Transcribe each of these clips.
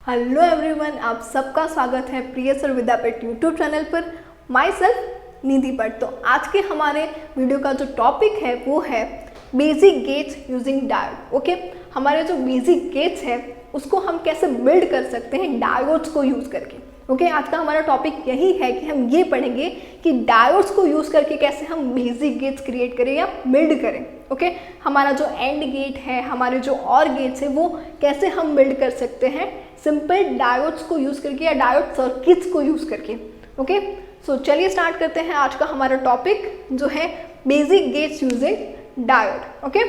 Hello everyone, आप सबका स्वागत है प्रिय सर विद्यापीठ यूट्यूब चैनल पर। माई सेल्फ निधि भट्ट। तो आज के हमारे वीडियो का जो टॉपिक है वो है basic gates using diode. Okay, हमारे जो बेसिक गेट्स है उसको हम कैसे बिल्ड कर सकते हैं डायोड्स को यूज़ करके। ओके, आज का हमारा टॉपिक यही है कि हम ये पढ़ेंगे कि डायोड्स को यूज़ करके कैसे हम बेसिक गेट्स क्रिएट करें या बिल्ड करें। ओके, हमारा जो एंड गेट है, हमारे जो और गेट्स है, वो कैसे हम बिल्ड कर सकते हैं सिंपल डायोड्स को यूज़ करके या डायोड सर्किट्स को यूज़ करके। ओके, सो चलिए स्टार्ट करते हैं आज का हमारा टॉपिक जो है basic gates using diode. Okay,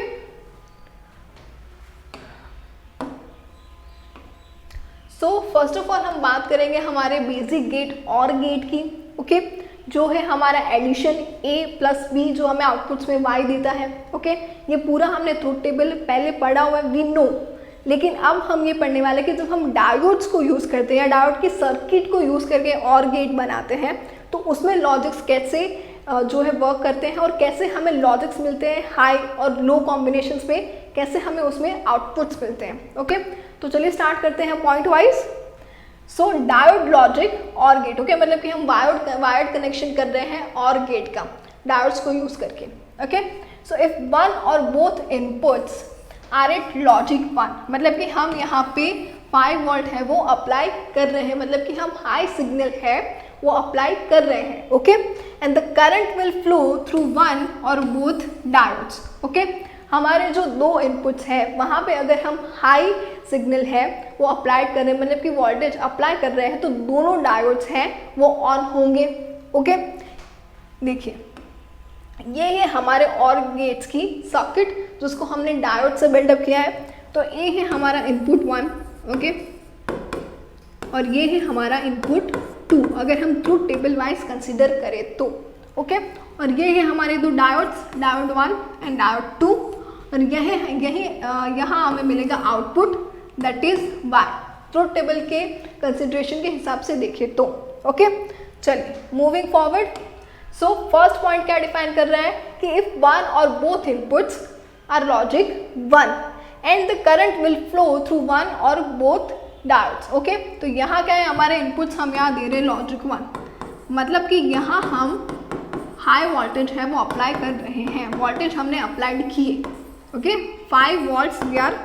so first of all हम बात करेंगे हमारे बेसिक गेट और गेट की। ओके, जो है हमारा एडिशन a प्लस b जो हमें आउटपुट्स में y देता है। ओके, ये पूरा हमने ट्रुथ टेबल पहले पढ़ा हुआ है, वी नो। लेकिन अब हम ये पढ़ने वाले कि जब हम डायोड्स को यूज़ करते हैं या डायोड की सर्किट को यूज़ करके और गेट बनाते हैं तो उसमें लॉजिक्स कैसे जो है वर्क करते हैं और कैसे हमें लॉजिक्स मिलते हैं हाई और लो कॉम्बिनेशंस पे, कैसे हमें उसमें आउटपुट्स मिलते हैं। ओके, तो चलिए स्टार्ट करते हैं पॉइंट वाइज। सो डायोड लॉजिक और गेट। ओके, मतलब कि हम वायर्ड कनेक्शन कर रहे हैं और गेट का डायोड्स को यूज़ करके। Okay, so if one or both inputs are at logic 1, मतलब कि हम यहाँ पे 5 वोल्ट है वो अप्लाई कर रहे हैं, मतलब कि हम हाई सिग्नल है वो अप्लाई कर रहे हैं। Okay, and the current will flow through one or both diodes. Okay, हमारे जो दो इनपुट्स है वहाँ पे अगर हम हाई सिग्नल है वो अप्लाई कर रहे हैं, मतलब कि वोल्टेज अप्लाई कर रहे हैं, तो दोनों डायोड्स हैं वो ऑन होंगे। ओके, देखिए ये है हमारे और गेट्स की सर्किट जिसको हमने डायोड से बिल्डअप किया है। तो ये है हमारा इनपुट 1। ओके, और ये है हमारा इनपुट 2 अगर हम ट्रुथ टेबल वाइज कंसिडर करें तो। ओके, और ये है हमारे दो डायोड्स, डायोड 1 एंड डायोड 2, और यहाँ हमें मिलेगा output that is y truth table के कंसिडरेशन के हिसाब से देखें तो। ओके, चलिए moving forward. So first point क्या डिफाइन कर रहा है कि if one or both inputs are logic 1 and the current will flow through one or both diodes. Okay, तो यहाँ क्या है, हमारे इनपुट्स हम यहाँ दे रहे हैं लॉजिक 1, मतलब कि यहाँ हम हाई वोल्टेज है वो अप्लाई कर रहे हैं, वोल्टेज हमने अप्लाइड किए। Okay, 5 volts we are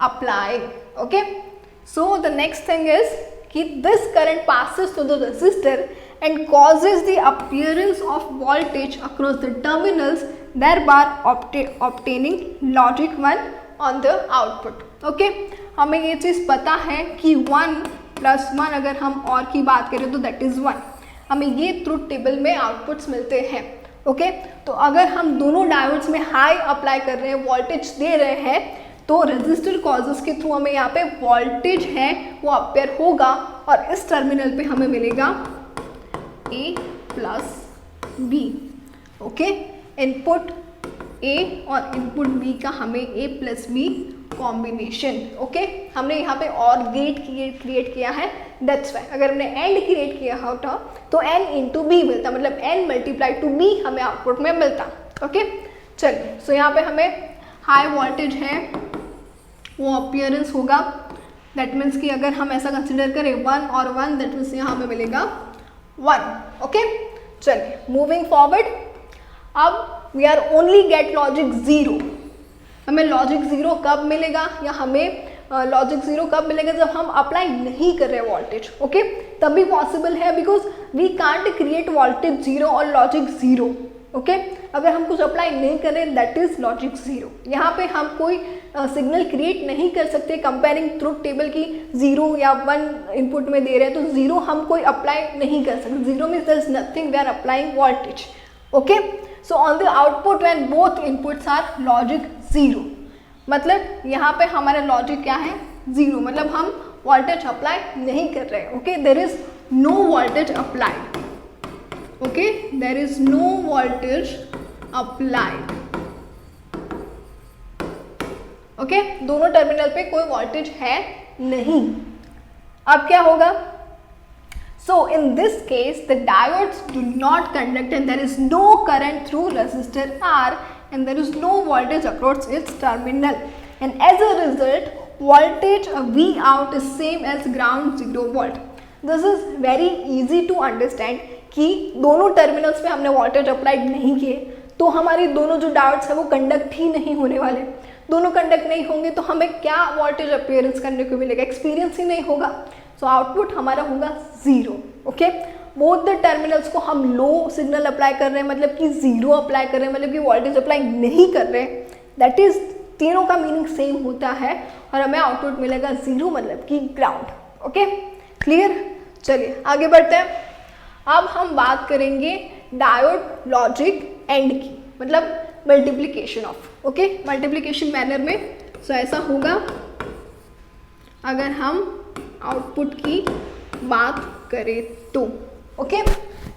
applying. Okay, so the next thing is कि this current passes through the resistor and causes the appearance of voltage across the terminals, thereby obtaining logic 1 on the output. Okay, हमें ये चीज़ पता है कि 1 + 1 अगर हम और की बात करें तो दैट इज़ 1, हमें ये ट्रुथ टेबल में आउटपुट्स मिलते हैं। ओके, तो अगर हम दोनों डायोड्स में हाई अप्लाई कर रहे हैं, वोल्टेज दे रहे हैं, तो रेजिस्टर कॉजेस के थ्रू हमें यहाँ पे वोल्टेज है वो अपेयर होगा और इस टर्मिनल पे हमें मिलेगा A plus B। Okay, input A और इनपुट B का हमें A plus B combination. Okay, हमने यहाँ पे और गेट क्रिएट किया है, दैट्स वाई अगर हमने एंड क्रिएट किया होता तो N इंटू B मिलता, मतलब N मल्टीप्लाई टू B हमें आउटपुट में मिलता। ओके, चलिए सो यहाँ पे हमें हाई वोल्टेज है वो अपीयरेंस होगा, दैट मीन्स कि अगर हम ऐसा कंसिडर करें 1 और 1, दैट मीन्स यहाँ हमें मिलेगा 1। ओके, चलिए मूविंग फॉरवर्ड। अब we are only gate logic 0। हमें लॉजिक 0 कब मिलेगा, या हमें लॉजिक 0 कब मिलेगा, जब हम अप्लाई नहीं कर रहे हैं वोल्टेज। ओके, तभी पॉसिबल है because we can't create voltage 0 और लॉजिक 0। ओके, अगर हम कुछ अप्लाई नहीं कर रहे दैट इज लॉजिक 0। यहाँ पे हम कोई सिग्नल क्रिएट नहीं कर सकते कंपेयरिंग ट्रुथ टेबल की 0 या 1 इनपुट में दे रहे हैं तो 0 हम कोई अप्लाई नहीं कर सकते। 0 means there is nothing, we are applying voltage. Okay, so on the output when both inputs are logic 0, मतलब यहाँ पे हमारा लॉजिक क्या है 0, मतलब हम वोल्टेज अप्लाई नहीं कर रहे हैं। Okay, there is no voltage applied. Okay, there is no voltage applied. Okay, दोनों टर्मिनल पे कोई वोल्टेज है नहीं। अब क्या होगा, so in this case the diodes do not conduct and there is no current through resistor R and there is no voltage across its terminal, and as a result voltage V out is same as ground 0 volt. This is very easy to understand कि दोनों terminals पे हमने voltage applied नहीं किए तो हमारी दोनों जो डायोड्स है वो कंडक्ट ही नहीं होने वाले। दोनों कंडक्ट नहीं होंगे तो हमें क्या वोल्टेज अपियरेंस करने को मिलेगा, एक्सपीरियंस ही नहीं होगा। सो आउटपुट हमारा होगा 0। ओके, बोथ द टर्मिनल्स को हम लो सिग्नल अप्लाई कर रहे हैं, मतलब कि 0 अप्लाई कर रहे हैं, मतलब कि वोल्टेज अप्लाई नहीं कर रहे हैं। दैट इज तीनों का मीनिंग सेम होता है और हमें आउटपुट मिलेगा 0, मतलब कि ग्राउंड। Okay, clear. चलिए आगे बढ़ते हैं। अब हम बात करेंगे डायोड लॉजिक एंड की, मतलब multiplication of. Okay, multiplication manner में। सो ऐसा होगा अगर हम आउटपुट की बात करें तो। ओके,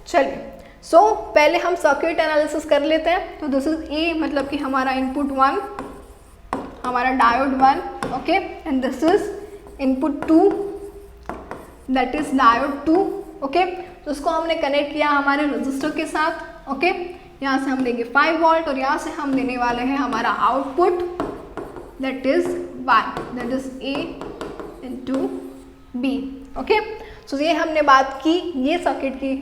चलिए। सो पहले हम सर्किट एनालिसिस कर लेते हैं। तो दिस इज ए, मतलब कि हमारा इनपुट 1, हमारा diode 1। Okay, and this is input 2, that is diode 2। Okay, तो उसको हमने कनेक्ट किया हमारे रजिस्टर के साथ। ओके, यहाँ से हम लेंगे 5 वोल्ट और यहाँ से हम लेने वाले हैं हमारा output, that is y, that is a into b। Okay, so ये हमने बात की, ये सर्किट की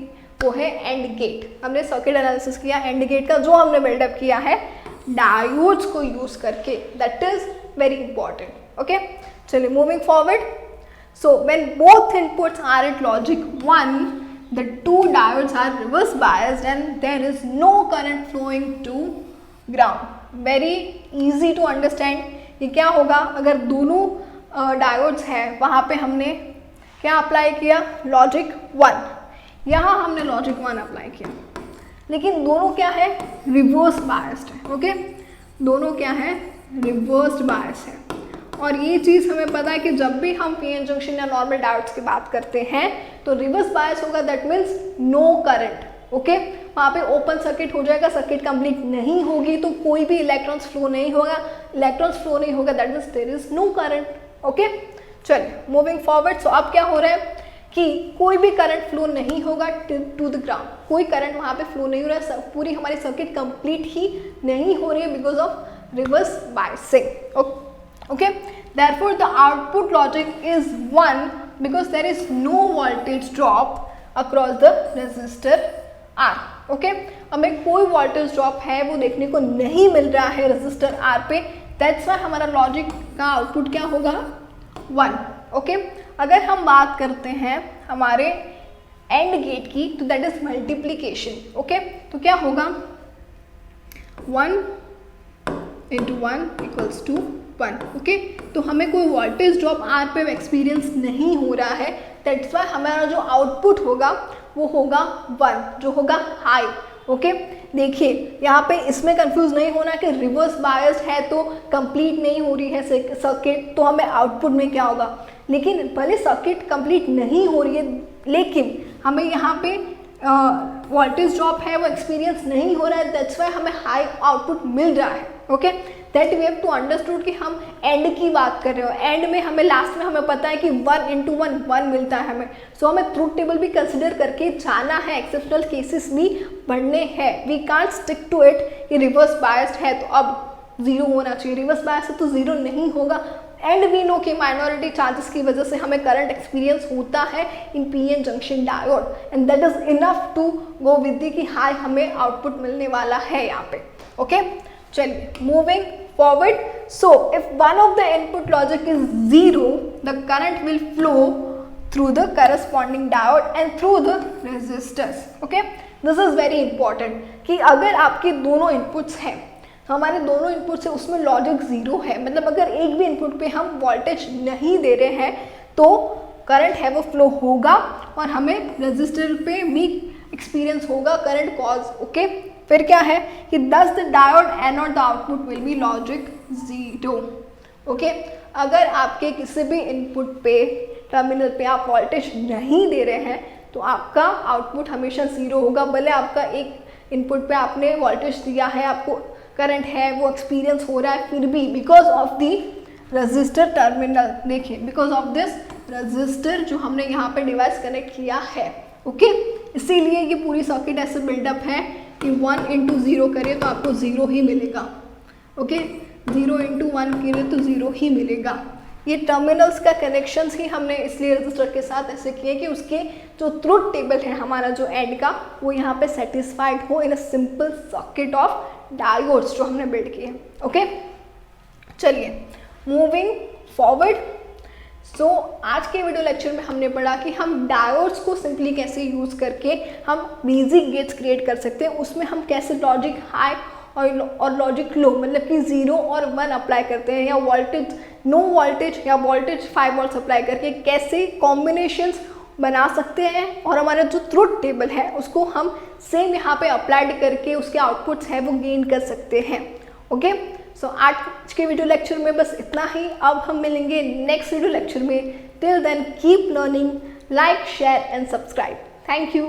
वो है एंड गेट। हमने सर्किट एनालिसिस किया एंड गेट का, जो हमने बिल्डअप किया है डायोड्स को यूज करके, that is very important. Okay, चलिए moving forward. So when both inputs are at logic 1, the two diodes are reverse biased and there is no current flowing to ground. Very easy to understand। ये क्या होगा अगर दोनों diodes हैं वहाँ पे हमने क्या अप्लाई किया, लॉजिक 1, यहाँ हमने लॉजिक 1 अप्लाई किया, लेकिन दोनों क्या है, रिवर्स बायस्ड है। ओके, दोनों क्या है, रिवर्स बायस है। और ये चीज़ हमें पता है कि जब भी हम पीएन जंक्शन या नॉर्मल डायोड्स की बात करते हैं तो रिवर्स बायस होगा, that means no current. Okay, वहाँ पे ओपन सर्किट हो जाएगा, सर्किट कंप्लीट नहीं होगी तो कोई भी इलेक्ट्रॉन्स फ्लो नहीं होगा, इलेक्ट्रॉन्स फ्लो नहीं होगा, that means there is no current. Okay, चलिए मूविंग फॉरवर्ड। सो अब क्या हो रहा है कि कोई भी करंट फ्लो नहीं होगा टू द ग्राउंड, कोई करंट वहाँ पे फ्लो नहीं हो रहा है, पूरी हमारी सर्किट कंप्लीट ही नहीं हो रही है because of reverse biasing. Okay, therefore the output logic is 1 because there is no voltage drop across the resistor R. Okay, हमें कोई voltage drop है वो देखने को नहीं मिल रहा है रेजिस्टर R पे, that's why हमारा लॉजिक का आउटपुट क्या होगा, 1। Okay, अगर हम बात करते हैं हमारे एंड गेट की तो दैट इज मल्टीप्लीकेशन। ओके, तो क्या होगा, 1 इंटू 1 इक्वल्स टू 1। ओके, तो हमें कोई वोल्टेज ड्रॉप आर पे एक्सपीरियंस नहीं हो रहा है, दैट्स वाई हमारा जो आउटपुट होगा वो होगा 1, जो होगा हाई। ओके, देखिए यहाँ पे इसमें कंफ्यूज नहीं होना कि रिवर्स बायस्ड है तो कंप्लीट नहीं हो रही है सर्किट, तो हमें आउटपुट में क्या होगा, लेकिन भले सर्किट कंप्लीट नहीं हो रही है लेकिन हमें यहाँ पे वोल्टेज ड्रॉप है वो एक्सपीरियंस नहीं हो रहा है, दैट्स वाई हमें हाई आउटपुट मिल रहा है। Okay, that we have to understood कि हम एंड की बात कर रहे हो, एंड में हमें लास्ट में हमें पता है कि 1 इंटू 1 1 मिलता है हमें। सो हमें ट्रूथ टेबल भी कंसिडर करके जाना है, एक्सेप्शनल केसेस भी पढ़ने हैं। We can't stick to it कि रिवर्स बायस्ड है तो अब 0 होना चाहिए, रिवर्स बायस्ड है तो 0 नहीं होगा। एंड वी नो कि माइनॉरिटी चार्जेस की वजह से हमें करंट एक्सपीरियंस होता है in PN junction diode, and that is enough to go with the कि हाई हमें आउटपुट मिलने वाला है यहाँ पे। ओके, चलिए moving forward. So if one of the input logic is 0, the current will flow through the corresponding diode and through the resistors. Okay, this is very important कि अगर आपके दोनों inputs हैं, हमारे दोनों इनपुट्स है उसमें लॉजिक 0 है, मतलब अगर एक भी इनपुट पे हम वोल्टेज नहीं दे रहे हैं तो करंट है वो फ्लो होगा और हमें रजिस्टर पे भी एक्सपीरियंस होगा करंट कॉज। ओके, फिर क्या है कि thus the diode and the output will be logic 0। Okay, अगर आपके किसी भी इनपुट पे टर्मिनल पे आप वोल्टेज नहीं दे रहे हैं तो आपका आउटपुट हमेशा 0 होगा, भले आपका एक इनपुट पे आपने वोल्टेज दिया है, आपको करंट है वो एक्सपीरियंस हो रहा है, फिर भी because of the register terminal, देखिए बिकॉज ऑफ दिस रजिस्टर जो हमने यहाँ पे डिवाइस कनेक्ट किया है। ओके, इसीलिए ये पूरी सर्किट ऐसे बिल्डअप है कि 1 इंटू 0 करें तो आपको 0 ही मिलेगा। ओके, 0 इंटू 1 करें तो 0 ही मिलेगा। ये टर्मिनल्स का कनेक्शंस ही हमने इसलिए रजिस्टर के साथ ऐसे किए कि उसके जो ट्रुथ टेबल है हमारा जो एंड का वो यहाँ पे सेटिस्फाइड हो in a simple circuit of diodes जो हमने बिल्ड किए। ओके, चलिए मूविंग फॉरवर्ड। सो आज के वीडियो लेक्चर में हमने पढ़ा कि हम डायोड्स को सिंपली कैसे यूज़ करके हम बेसिक गेट्स क्रिएट कर सकते हैं, उसमें हम कैसे लॉजिक हाई और लॉजिक लो मतलब कि 0 और 1 अप्लाई करते हैं, या वोल्टेज नो वोल्टेज या वोल्टेज 5 वोल्ट्स अप्लाई करके कैसे कॉम्बिनेशंस बना सकते हैं, और हमारा जो ट्रुथ टेबल है उसको हम सेम यहाँ पे अप्लाइड करके उसके आउटपुट्स है वो गेन कर सकते हैं। ओके, सो आज के वीडियो लेक्चर में बस इतना ही। अब हम मिलेंगे नेक्स्ट वीडियो लेक्चर में। Till then keep learning, like share and subscribe. Thank you.